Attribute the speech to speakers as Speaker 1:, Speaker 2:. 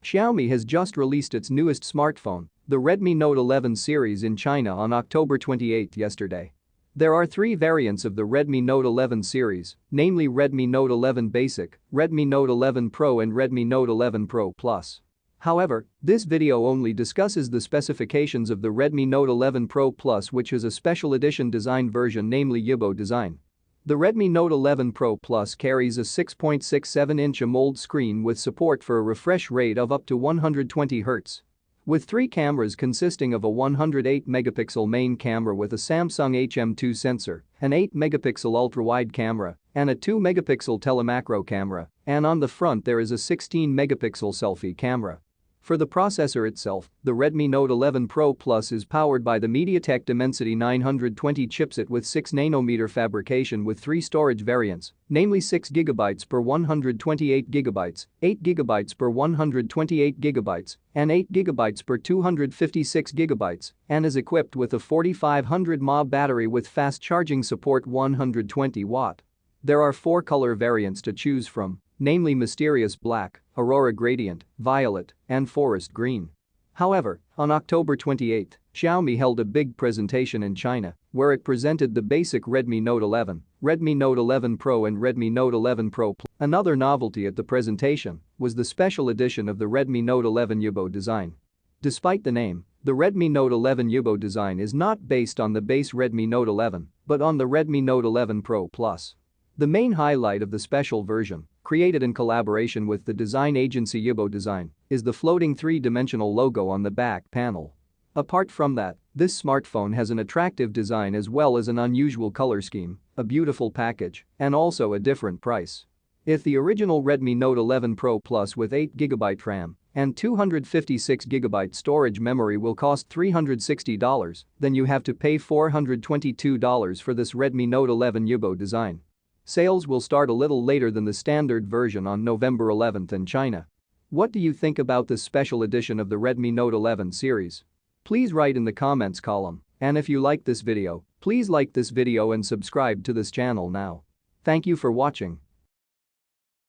Speaker 1: Xiaomi has just released its newest smartphone, the Redmi Note 11 series in China on October 28 yesterday. There are three variants of the Redmi Note 11 series, namely Redmi Note 11 Basic, Redmi Note 11 Pro and Redmi Note 11 Pro Plus. However, this video only discusses the specifications of the Redmi Note 11 Pro Plus, which is a special edition design version, namely YIBO Design. The Redmi Note 11 Pro Plus carries a 6.67-inch AMOLED screen with support for a refresh rate of up to 120 Hz. With three cameras consisting of a 108-megapixel main camera with a Samsung HM2 sensor, an 8-megapixel ultra-wide camera, and a 2-megapixel telemacro camera, and on the front there is a 16-megapixel selfie camera. For the processor itself, the Redmi Note 11 Pro Plus is powered by the MediaTek Dimensity 920 chipset with 6nm fabrication with three storage variants, namely 6GB per 128GB, 8GB per 128GB, and 8GB per 256GB, and is equipped with a 4500 mAh battery with fast charging support 120 watt. There are four color variants to choose from, namely Mysterious Black, Aurora Gradient, Violet, and Forest Green. However, on October 28, Xiaomi held a big presentation in China, where it presented the basic Redmi Note 11, Redmi Note 11 Pro and Redmi Note 11 Pro Plus. Another novelty at the presentation was the special edition of the Redmi Note 11 YIBO Design. Despite the name, the Redmi Note 11 YIBO Design is not based on the base Redmi Note 11, but on the Redmi Note 11 Pro Plus. The main highlight of the special version, created in collaboration with the design agency YIBO Design, is the floating three-dimensional logo on the back panel. Apart from that, this smartphone has an attractive design as well as an unusual color scheme, a beautiful package, and also a different price. If the original Redmi Note 11 Pro Plus with 8GB RAM and 256GB storage memory will cost $360, then you have to pay $422 for this Redmi Note 11 YIBO Design. Sales will start a little later than the standard version on November 11 in China. What do you think about this special edition of the Redmi Note 11 series? Please write in the comments column, and if you like this video, please like this video and subscribe to this channel now. Thank you for watching.